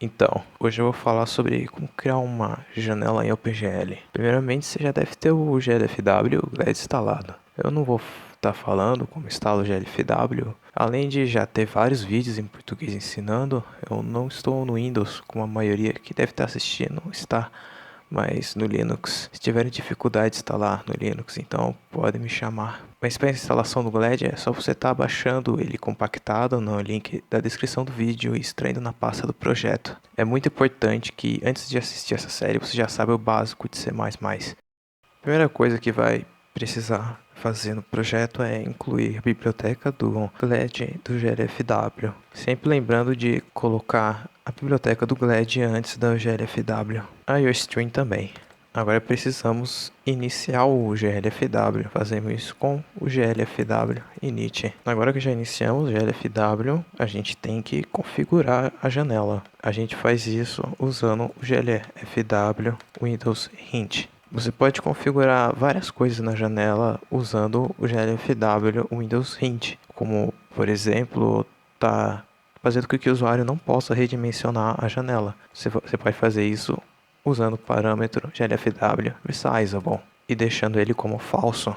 Então, hoje eu vou falar sobre como criar uma janela em OpenGL. Primeiramente, você já deve ter o GLFW GLED instalado. Eu não vou estar falando como instala o GLFW. Além de já ter vários vídeos em português ensinando, eu não estou no Windows, como a maioria que deve estar assistindo está, mas no Linux. Se tiverem dificuldade de instalar no Linux, então pode me chamar. Mas para a instalação do GLED é só você estar baixando ele compactado no link da descrição do vídeo e extraindo na pasta do projeto. É muito importante que antes de assistir essa série você já saiba o básico de C++. A primeira coisa que vai precisar fazer no projeto é incluir a biblioteca do GLED do GLFW. Sempre lembrando de colocar a biblioteca do GLED antes da GLFW. A IOStream também. Agora precisamos iniciar o GLFW. Fazemos isso com o GLFW init. Agora que já iniciamos o GLFW, a gente tem que configurar a janela. A gente faz isso usando o GLFW Windows Hint. Você pode configurar várias coisas na janela usando o GLFW Windows Hint, como, por exemplo, fazendo com que o usuário não possa redimensionar a janela. Você pode fazer isso usando o parâmetro GLFW resizable e deixando ele como falso.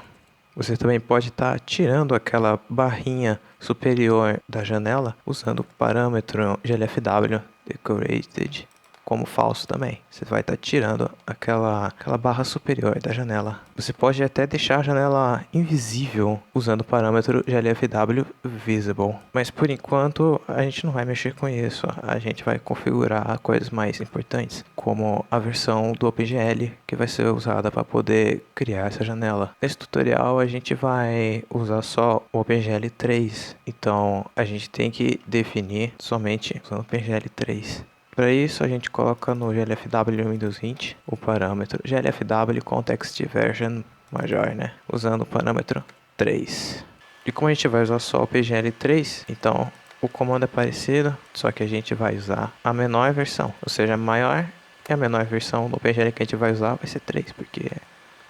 Você também pode estar tirando aquela barrinha superior da janela usando o parâmetro GLFW decorated como falso também. Você vai estar tirando aquela barra superior da janela. Você pode até deixar a janela invisível usando o parâmetro GLFW visible. Mas por enquanto a gente não vai mexer com isso. A gente vai configurar coisas mais importantes, como a versão do OpenGL que vai ser usada para poder criar essa janela. Nesse tutorial a gente vai usar só o OpenGL 3. Então a gente tem que definir somente usando o OpenGL 3. Para isso, a gente coloca no GLFW Windows Hint o parâmetro GLFW Context Version Major, usando o parâmetro 3. E como a gente vai usar só o PGL3, então o comando é parecido, só que a gente vai usar a menor versão, ou seja, a maior e a menor versão do PGL que a gente vai usar vai ser 3, porque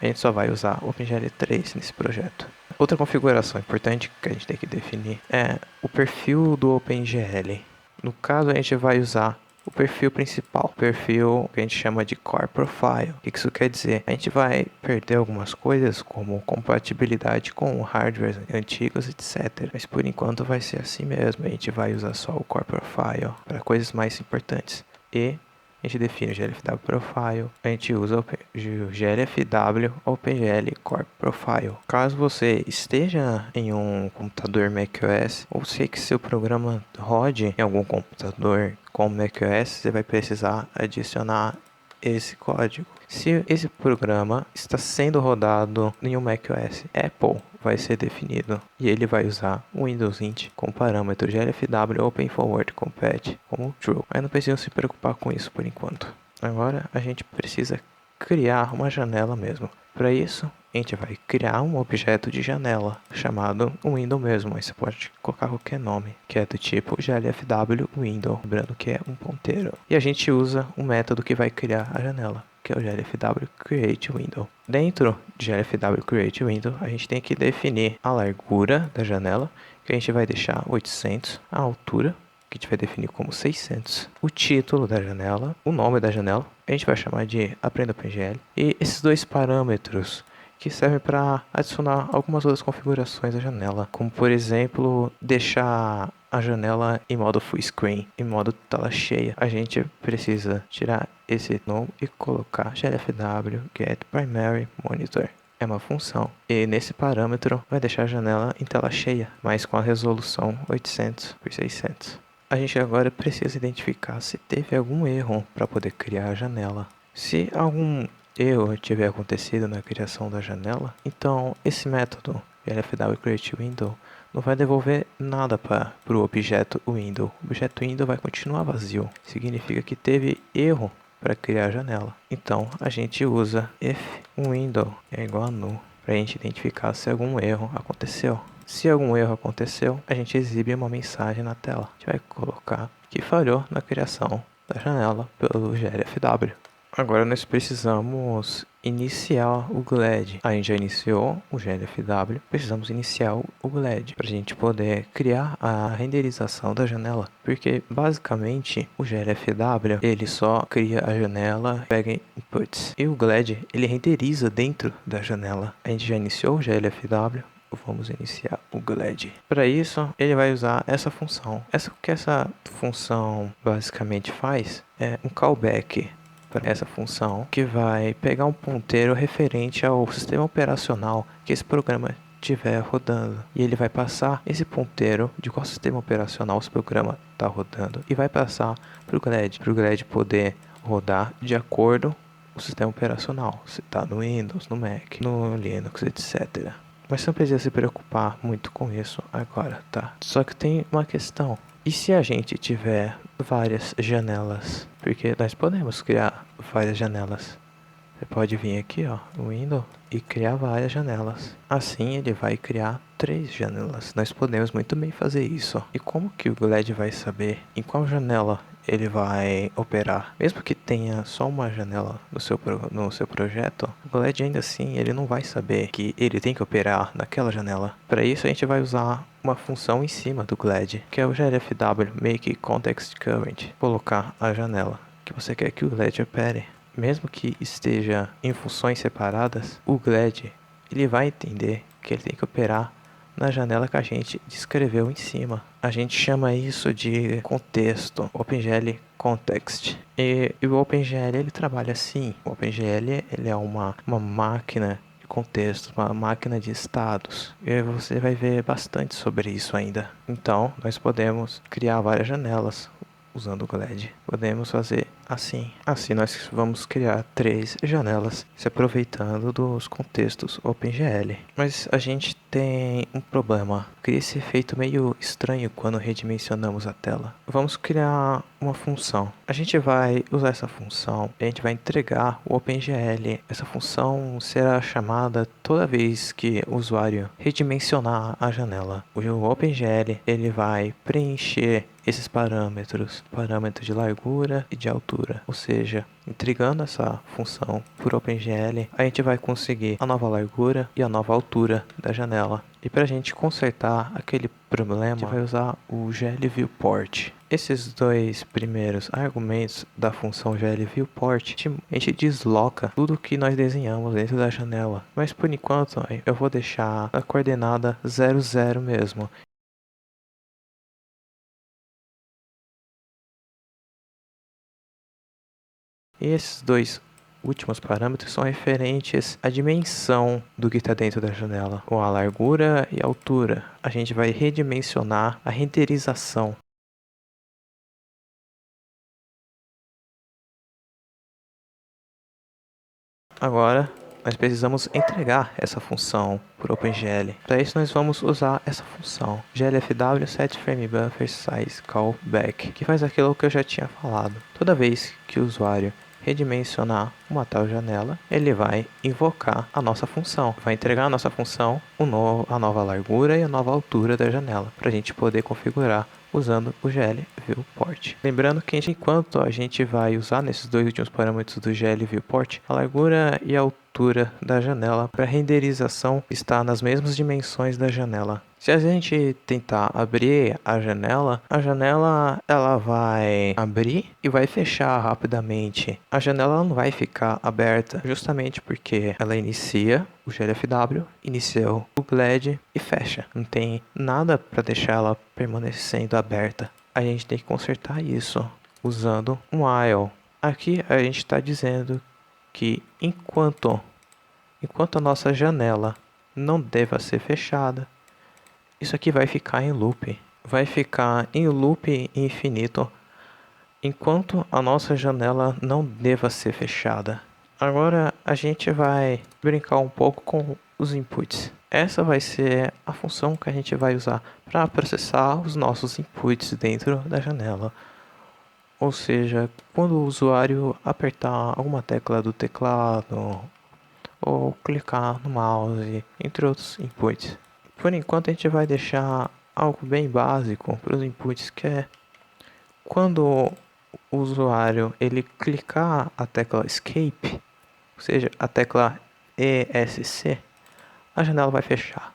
a gente só vai usar o PGL 3 nesse projeto. Outra configuração importante que a gente tem que definir é o perfil do OpenGL. No caso, a gente vai usar o perfil principal, o perfil que a gente chama de Core Profile. O que isso quer dizer? A gente vai perder algumas coisas como compatibilidade com hardwares antigos, etc. Mas por enquanto vai ser assim mesmo. A gente vai usar só o Core Profile para coisas mais importantes. E a gente define o GLFW Profile, a gente usa o GLFW OpenGL Core Profile. Caso você esteja em um computador macOS, ou sei que seu programa rode em algum computador com macOS, você vai precisar adicionar esse código. Se esse programa está sendo rodado em um macOS Apple, vai ser definido e ele vai usar o Windows Int com o parâmetro GLFW Open Forward Compat como true. Mas não precisa se preocupar com isso por enquanto. Agora a gente precisa criar uma janela mesmo. Para isso, a gente vai criar um objeto de janela chamado window mesmo, mas você pode colocar qualquer nome, que é do tipo glfw window, lembrando que é um ponteiro. E a gente usa um método que vai criar a janela, que é o glfw create window. Dentro de glfw create window, a gente tem que definir a largura da janela, que a gente vai deixar 800, a altura, que a gente vai definir como 600, o título da janela, o nome da janela, a gente vai chamar de Aprenda OpenGL, e esses dois parâmetros que servem para adicionar algumas outras configurações da janela, como por exemplo, deixar a janela em modo full screen, em modo tela cheia. A gente precisa tirar esse nome e colocar glfw get primary monitor. É uma função, e nesse parâmetro vai deixar a janela em tela cheia, mas com a resolução 800 por 600. A gente agora precisa identificar se teve algum erro para poder criar a janela. Se algum erro tiver acontecido na criação da janela, então esse método glfw create window não vai devolver nada para o objeto window. O objeto window vai continuar vazio. Significa que teve erro para criar a janela. Então a gente usa if window é igual a null para a gente identificar se algum erro aconteceu. Se algum erro aconteceu, a gente exibe uma mensagem na tela. A gente vai colocar que falhou na criação da janela pelo glfw. Agora nós precisamos iniciar o GLED. A gente já iniciou o GLFW, precisamos iniciar o GLED para a gente poder criar a renderização da janela, porque basicamente o GLFW ele só cria a janela, pega inputs, e o GLED ele renderiza dentro da janela. A gente já iniciou o GLFW. Vamos iniciar o GLED. Para isso, ele vai usar essa função. O que essa função basicamente faz é um callback para essa função que vai pegar um ponteiro referente ao sistema operacional que esse programa estiver rodando. E ele vai passar esse ponteiro de qual sistema operacional esse programa está rodando e vai passar para o GLED poder rodar de acordo com o sistema operacional. Se está no Windows, no Mac, no Linux, etc. Mas você não precisa se preocupar muito com isso agora, tá? Só que tem uma questão. E se a gente tiver várias janelas? Porque nós podemos criar várias janelas. Você pode vir aqui, ó, no Windows e criar várias janelas. Assim ele vai criar 3 janelas. Nós podemos muito bem fazer isso. E como que o GLED vai saber em qual janela ele vai operar? Mesmo que tenha só uma janela no seu projeto, o GLED ainda assim ele não vai saber que ele tem que operar naquela janela. Para isso a gente vai usar uma função em cima do GLED, que é o glfw make context current. Colocar a janela que você quer que o GLED opere. Mesmo que esteja em funções separadas, o GLED ele vai entender que ele tem que operar na janela que a gente descreveu em cima. A gente chama isso de contexto, OpenGL Context. E o OpenGL ele trabalha assim. O OpenGL ele é uma máquina de contexto, uma máquina de estados. E você vai ver bastante sobre isso ainda. Então, nós podemos criar várias janelas usando o GLED. Podemos fazer assim. Assim nós vamos criar 3 janelas, se aproveitando dos contextos OpenGL. Mas a gente tem um problema. Cria esse efeito meio estranho quando redimensionamos a tela. Vamos criar uma função. A gente vai usar essa função, a gente vai entregar o OpenGL. Essa função será chamada toda vez que o usuário redimensionar a janela. O OpenGL ele vai preencher esses parâmetros de largura e de altura, ou seja, entregando essa função por OpenGL, a gente vai conseguir a nova largura e a nova altura da janela. E para a gente consertar aquele problema, a gente vai usar o glViewPort. Esses 2 primeiros argumentos da função glViewPort, a gente desloca tudo que nós desenhamos dentro da janela. Mas por enquanto, eu vou deixar a coordenada 00 mesmo. E esses 2 últimos parâmetros são referentes à dimensão do que está dentro da janela, ou a largura e a altura. A gente vai redimensionar a renderização. Agora, nós precisamos entregar essa função por OpenGL. Para isso, nós vamos usar essa função glfw setFrameBufferSizeCallback, que faz aquilo que eu já tinha falado. Toda vez que o usuário redimensionar uma tal janela, ele vai invocar a nossa função. Vai entregar a nossa função a nova largura e a nova altura da janela, para a gente poder configurar usando o glViewPort. Lembrando que enquanto a gente vai usar nesses 2 últimos parâmetros do glViewPort, a largura e a altura da janela para renderização está nas mesmas dimensões da janela. Se a gente tentar abrir a janela ela vai abrir e vai fechar rapidamente. A janela não vai ficar aberta justamente porque ela inicia o glfw, iniciou o GLED e fecha. Não tem nada para deixar ela permanecendo aberta. A gente tem que consertar isso usando um while. Aqui a gente está dizendo que enquanto a nossa janela não deva ser fechada, isso aqui vai ficar em loop. Vai ficar em loop infinito enquanto a nossa janela não deva ser fechada. Agora a gente vai brincar um pouco com os inputs. Essa vai ser a função que a gente vai usar para processar os nossos inputs dentro da janela. Ou seja, quando o usuário apertar alguma tecla do teclado ou clicar no mouse, entre outros inputs. Por enquanto a gente vai deixar algo bem básico para os inputs, que é quando o usuário ele clicar a tecla Escape, ou seja, a tecla ESC, a janela vai fechar.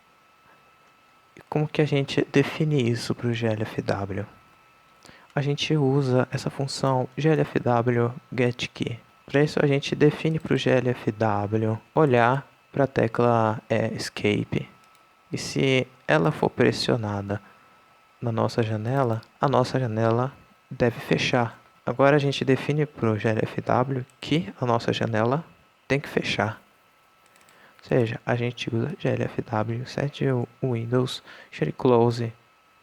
E como que a gente define isso para o GLFW? A gente usa essa função glfw getKey. Para isso a gente define para o glfw olhar para a tecla Escape, e se ela for pressionada na nossa janela, a nossa janela deve fechar. Agora a gente define para o glfw que a nossa janela tem que fechar. Ou seja, a gente usa glfw set o Windows shut close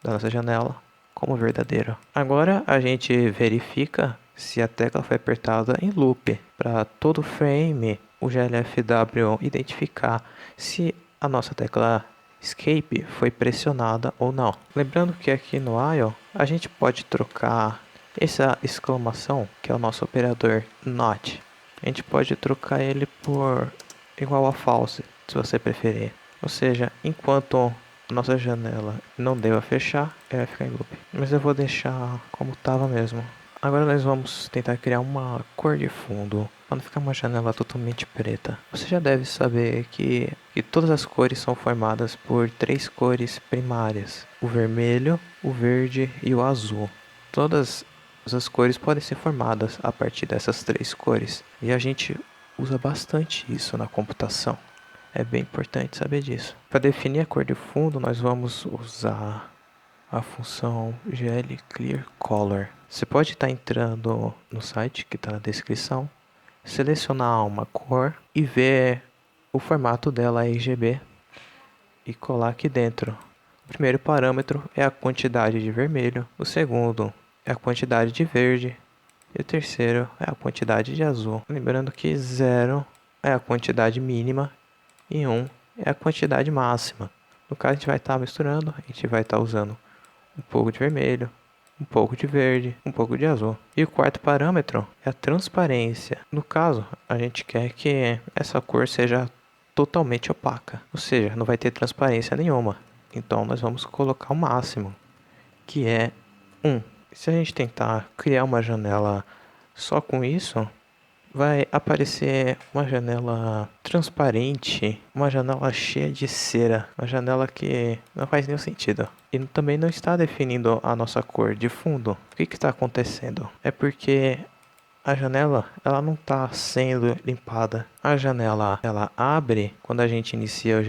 da nossa janela como verdadeiro. Agora a gente verifica se a tecla foi apertada em loop. Para todo frame, o glfw identificar se a nossa tecla Escape foi pressionada ou não. Lembrando que aqui no IO a gente pode trocar essa exclamação, que é o nosso operador NOT. A gente pode trocar ele por igual a false, se você preferir. Ou seja, enquanto nossa janela não deva fechar, ela vai ficar em loop. Mas eu vou deixar como estava mesmo. Agora nós vamos tentar criar uma cor de fundo, para não ficar uma janela totalmente preta. Você já deve saber que todas as cores são formadas por 3 cores primárias: o vermelho, o verde e o azul. Todas as cores podem ser formadas a partir dessas 3 cores, e a gente usa bastante isso na computação. É bem importante saber disso. Para definir a cor de fundo, nós vamos usar a função glClearColor. Você pode estar entrando no site que está na descrição, selecionar uma cor e ver o formato dela RGB e colar aqui dentro. O primeiro parâmetro é a quantidade de vermelho, o segundo é a quantidade de verde e o terceiro é a quantidade de azul. Lembrando que 0 é a quantidade mínima e 1 é a quantidade máxima. No caso, a gente vai estar misturando, a gente vai estar usando um pouco de vermelho, um pouco de verde, um pouco de azul. E o quarto parâmetro é a transparência. No caso, a gente quer que essa cor seja totalmente opaca, ou seja, não vai ter transparência nenhuma. Então nós vamos colocar o máximo, que é 1. Se a gente tentar criar uma janela só com isso, vai aparecer uma janela transparente, uma janela cheia de cera, uma janela que não faz nenhum sentido. E também não está definindo a nossa cor de fundo. O que está acontecendo? É porque a janela ela não está sendo limpada. A janela ela abre quando a gente inicia o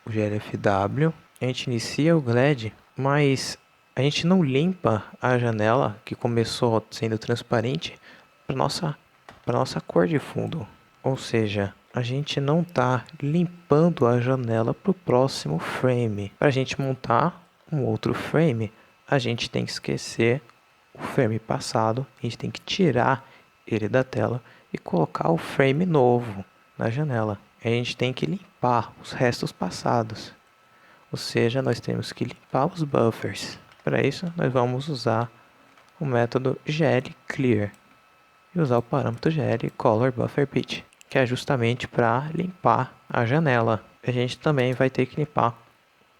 glfw, a gente inicia o GLED, mas a gente não limpa a janela que começou sendo transparente para nossa cor de fundo. Ou seja, a gente não está limpando a janela para o próximo frame. Para a gente montar um outro frame, a gente tem que esquecer o frame passado, a gente tem que tirar ele da tela e colocar o frame novo na janela. A gente tem que limpar os restos passados. Ou seja, nós temos que limpar os buffers. Para isso, nós vamos usar o método glClear e usar o parâmetro glColorBufferPitch, que é justamente para limpar a janela. A gente também vai ter que limpar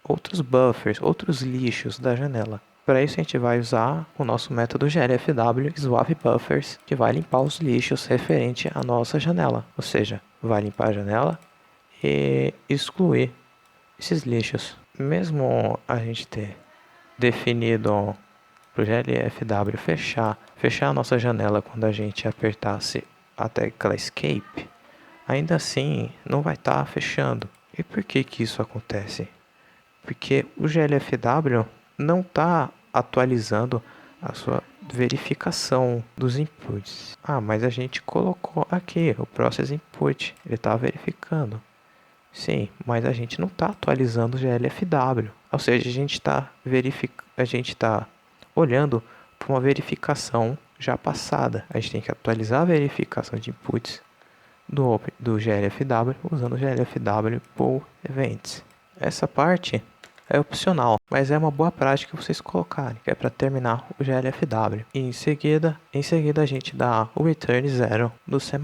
outros buffers, outros lixos da janela. Para isso a gente vai usar o nosso método glfw swapBuffers, que vai limpar os lixos referente à nossa janela. Ou seja, vai limpar a janela e excluir esses lixos. Mesmo a gente ter definido para o glfw fechar a nossa janela quando a gente apertasse a tecla Escape, ainda assim não vai estar fechando. E por que isso acontece? Porque o glfw não está atualizando a sua verificação dos inputs. Mas a gente colocou aqui o Process Input, ele está verificando. Sim, mas a gente não está atualizando o glfw. Ou seja, a gente está olhando para uma verificação já passada. A gente tem que atualizar a verificação de inputs do glfw usando o glfw pull events. Essa parte é opcional, mas é uma boa prática vocês colocarem, que é para terminar o glfw. E em seguida a gente dá o return 0 do C++.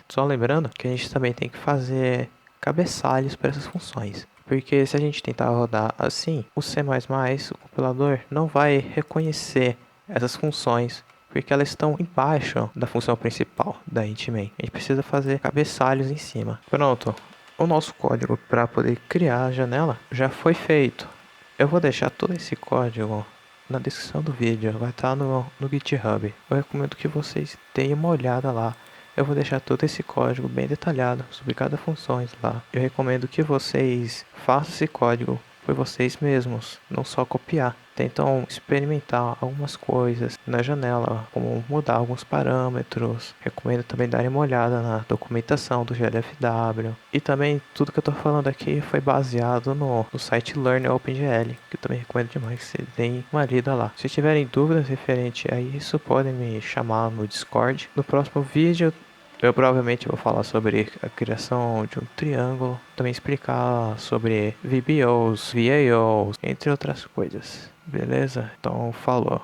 Só lembrando que a gente também tem que fazer cabeçalhos para essas funções. Porque se a gente tentar rodar assim, o C++, o compilador, não vai reconhecer essas funções porque elas estão embaixo da função principal da Intmain. A gente precisa fazer cabeçalhos em cima. Pronto, o nosso código para poder criar a janela já foi feito. Eu vou deixar todo esse código na descrição do vídeo, vai estar no GitHub. Eu recomendo que vocês deem uma olhada lá. Eu vou deixar todo esse código bem detalhado sobre cada função lá. Eu recomendo que vocês façam esse código por vocês mesmos, não só copiar. Tentam experimentar algumas coisas na janela, como mudar alguns parâmetros. Recomendo também darem uma olhada na documentação do GLFW. E também tudo que eu estou falando aqui foi baseado no site Learn OpenGL, que eu também recomendo demais que vocês deem uma lida lá. Se tiverem dúvidas referente a isso, podem me chamar no Discord. No próximo vídeo eu provavelmente vou falar sobre a criação de um triângulo, também explicar sobre VBOs, VAOs, entre outras coisas. Beleza? Então, falou.